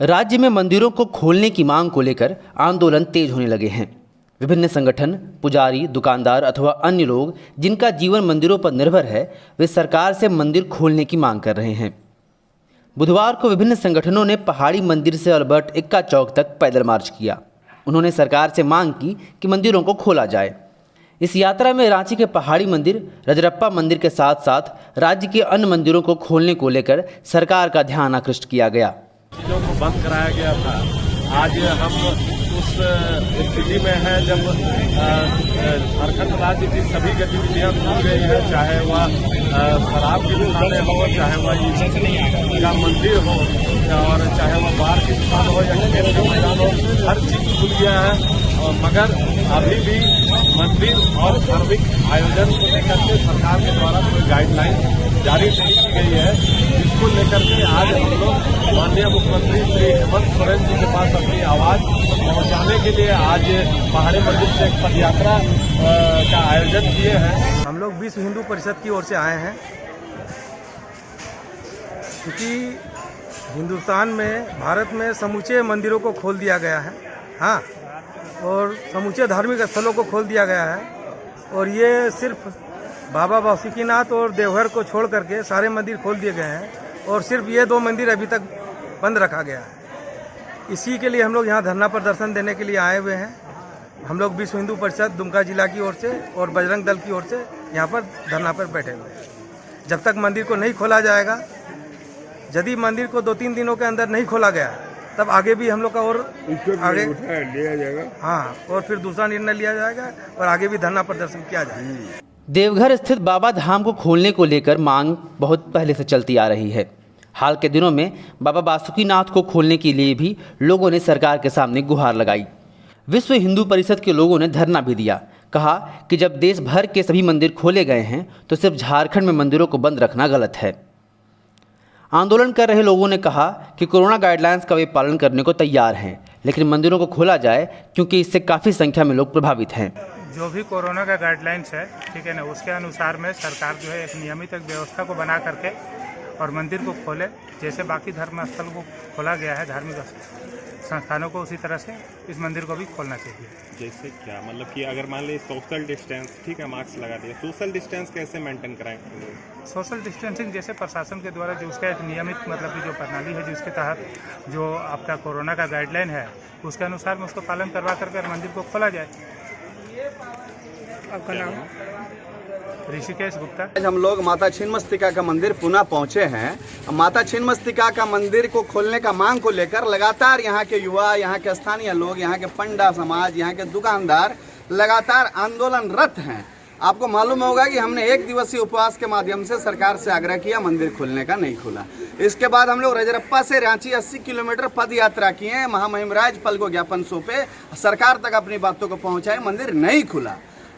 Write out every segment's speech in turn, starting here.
राज्य में मंदिरों को खोलने की मांग को लेकर आंदोलन तेज होने लगे हैं। विभिन्न संगठन, पुजारी, दुकानदार अथवा अन्य लोग जिनका जीवन मंदिरों पर निर्भर है, वे सरकार से मंदिर खोलने की मांग कर रहे हैं। बुधवार को विभिन्न संगठनों ने पहाड़ी मंदिर से अल्बर्ट एक्का चौक तक पैदल मार्च किया। उन्होंने सरकार से मांग की कि मंदिरों को खोला जाए। इस यात्रा में रांची के पहाड़ी मंदिर, रजरप्पा मंदिर के साथ साथ राज्य के अन्य मंदिरों को खोलने को लेकर सरकार का ध्यान आकृष्ट किया गया। चीज़ों को बंद कराया गया था। आज हम उस स्थिति में हैं जब झारखंड राज्य की सभी गतिविधियां खुल गई हैं, चाहे वह शराब की दुकानें हो, चाहे वह का मंदिर हो, और चाहे वह बार की दुकान हो या खेल का मैदान हो, हर चीज खुल गया है। मगर अभी भी मंदिर और धार्मिक आयोजन को लेकर के सरकार के द्वारा कोई गाइडलाइन जारी नहीं की गई है, जिसको लेकर के आज हम लोग माननीय मुख्यमंत्री श्री हेमंत सोरेन जी के पास अपनी आवाज पहुंचाने के लिए आज पहाड़ी मंदिर से एक पद यात्रा का आयोजन किए हैं। हम लोग विश्व हिंदू परिषद की ओर से आए हैं, क्योंकि हिंदुस्तान में, भारत में समूचे मंदिरों को खोल दिया गया है, हाँ, और समूचे धार्मिक स्थलों को खोल दिया गया है। और ये सिर्फ बाबा बासुकीनाथ और देवघर को छोड़ करके सारे मंदिर खोल दिए गए हैं, और सिर्फ ये 2 मंदिर अभी तक बंद रखा गया है। इसी के लिए हम लोग यहाँ धरना प्रदर्शन देने के लिए आए हुए हैं। हम लोग विश्व हिंदू परिषद दुमका जिला की ओर से और बजरंग दल की ओर से यहाँ पर धरना पर बैठे हुए हैं। जब तक मंदिर को नहीं खोला जाएगा, यदि मंदिर को 2-3 दिनों के अंदर नहीं खोला गया, तब आगे भी हम लोग का और आगे लिया जाएगा, हाँ, और फिर दूसरा निर्णय लिया जाएगा और आगे भी धरना प्रदर्शन किया जाएगा। देवघर स्थित बाबा धाम को खोलने को लेकर मांग बहुत पहले से चलती आ रही है। हाल के दिनों में बाबा बासुकीनाथ को खोलने के लिए भी लोगों ने सरकार के सामने गुहार लगाई। विश्व हिंदू परिषद के लोगों ने धरना भी दिया। कहा कि जब देश भर के सभी मंदिर खोले गए हैं तो सिर्फ झारखंड में मंदिरों को बंद रखना गलत है। आंदोलन कर रहे लोगों ने कहा कि कोरोना गाइडलाइंस का वे पालन करने को तैयार हैं, लेकिन मंदिरों को खोला जाए क्योंकि इससे काफ़ी संख्या में लोग प्रभावित हैं। जो भी कोरोना का गाइडलाइंस है, ठीक है ना, उसके अनुसार में सरकार जो है एक नियमित एक व्यवस्था को बना करके और मंदिर को खोले, जैसे बाकी धर्म स्थल को खोला गया है, धार्मिक संस्थानों को, उसी तरह से इस मंदिर को भी खोलना चाहिए। जैसे क्या मतलब कि अगर मान लीजिए सोशल डिस्टेंस, ठीक है, मास्क लगा दिया, सोशल डिस्टेंस कैसे मेंटेन कराएंगे? सोशल डिस्टेंसिंग जैसे प्रशासन के द्वारा जो उसका एक नियमित मतलब की जो प्रणाली है, जिसके तहत जो आपका कोरोना का गाइडलाइन है, उसके अनुसार में उसको पालन करवा करके मंदिर को खोला जाए। आपका नाम? ऋषिकेश गुप्ता। आज हम लोग माता छिन्नमस्तिका का मंदिर पुनः पहुंचे हैं। माता छिन्नमस्तिका का मंदिर को खोलने का मांग को लेकर लगातार यहाँ के युवा, यहाँ के स्थानीय लोग, यहाँ के पंडा समाज, यहाँ के दुकानदार लगातार आंदोलनरत हैं। आपको मालूम होगा कि हमने 1 दिवसीय उपवास के माध्यम से सरकार से आग्रह किया, मंदिर खोलने का, नहीं खुला। इसके बाद हम लोग रजरप्पा से रांची 80 किलोमीटर पद यात्रा किए, महामहिमराज पल को ज्ञापन सौंपे, सरकार तक अपनी बातों को पहुँचाए, मंदिर नहीं खुला।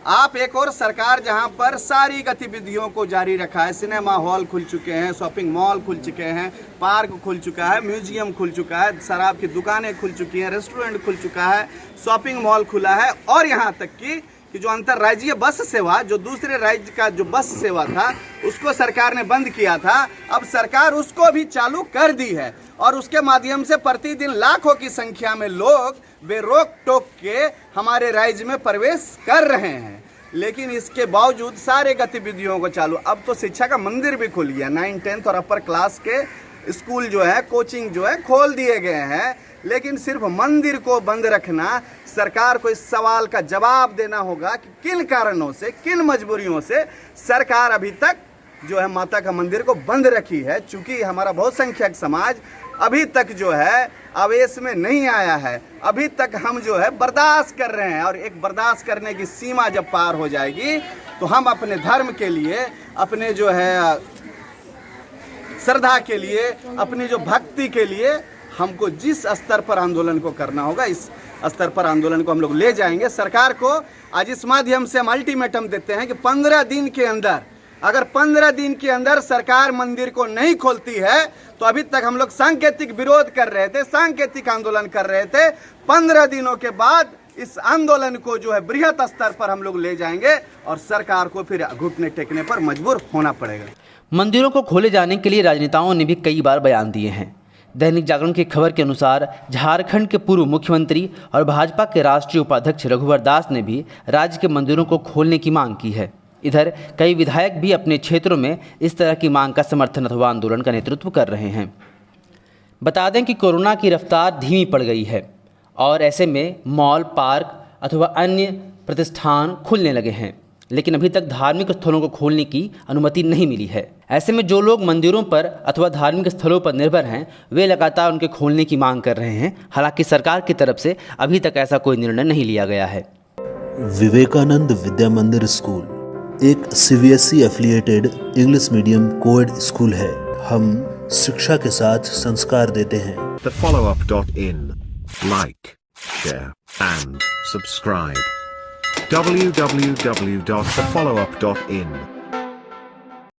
आप एक और सरकार जहां पर सारी गतिविधियों को जारी रखा है, सिनेमा हॉल खुल चुके हैं, शॉपिंग मॉल खुल चुके हैं, पार्क खुल चुका है, म्यूजियम खुल चुका है, शराब की दुकानें खुल चुकी हैं, रेस्टोरेंट खुल चुका है, शॉपिंग मॉल खुला है, और यहाँ तक कि जो अंतर्राज्यीय बस सेवा, जो दूसरे राज्य का जो बस सेवा था, उसको सरकार ने बंद किया था, अब सरकार उसको भी चालू कर दी है, और उसके माध्यम से प्रतिदिन लाखों की संख्या में लोग बेरोक टोक के हमारे राज्य में प्रवेश कर रहे हैं। लेकिन इसके बावजूद सारे गतिविधियों को चालू, अब तो शिक्षा का मंदिर भी खुल गया, 9, 10 और अपर क्लास के स्कूल जो है, कोचिंग जो है, खोल दिए गए हैं। लेकिन सिर्फ मंदिर को बंद रखना, सरकार को इस सवाल का जवाब देना होगा कि किन कारणों से, किन मजबूरियों से सरकार अभी तक जो है माता का मंदिर को बंद रखी है। चूंकि हमारा बहुसंख्यक समाज अभी तक जो है आवेश में नहीं आया है, अभी तक हम जो है बर्दाश्त कर रहे हैं, और एक बर्दाश्त करने की सीमा जब पार हो जाएगी तो हम अपने धर्म के लिए, अपने जो है श्रद्धा के लिए, अपनी जो भक्ति के लिए, हमको जिस स्तर पर आंदोलन को करना होगा, इस स्तर पर आंदोलन को हम लोग ले जाएंगे। सरकार को आज इस माध्यम से हम अल्टीमेटम देते हैं कि 15 दिन के अंदर, अगर 15 दिन के अंदर सरकार मंदिर को नहीं खोलती है, तो अभी तक हम लोग सांकेतिक विरोध कर रहे थे, सांकेतिक आंदोलन कर रहे थे, 15 दिनों के बाद इस आंदोलन को जो है बृहत स्तर पर हम लोग ले जाएंगे, और सरकार को फिर घुटने टेकने पर मजबूर होना पड़ेगा। मंदिरों को खोले जाने के लिए राजनेताओं ने भी कई बार बयान दिए हैं। दैनिक जागरण की खबर के अनुसार झारखंड के पूर्व मुख्यमंत्री और भाजपा के राष्ट्रीय उपाध्यक्ष रघुवर दास ने भी राज्य के मंदिरों को खोलने की मांग की है। इधर कई विधायक भी अपने क्षेत्रों में इस तरह की मांग का समर्थन अथवा आंदोलन का नेतृत्व कर रहे हैं। बता दें कि कोरोना की रफ्तार धीमी पड़ गई है और ऐसे में मॉल, पार्क अथवा अन्य प्रतिष्ठान खुलने लगे हैं, लेकिन अभी तक धार्मिक स्थलों को खोलने की अनुमति नहीं मिली है। ऐसे में जो लोग मंदिरों पर अथवा धार्मिक स्थलों पर निर्भर हैं, वे लगातार उनके खोलने की मांग कर रहे हैं। हालांकि सरकार की तरफ से अभी तक ऐसा कोई निर्णय नहीं लिया गया है। विवेकानंद विद्या मंदिर स्कूल एक CBSE affiliated English medium coed school है। हम शिक्षा के साथ संस्कार देते हैं। thefollowup.in. Like, share and subscribe. www.thefollowup.in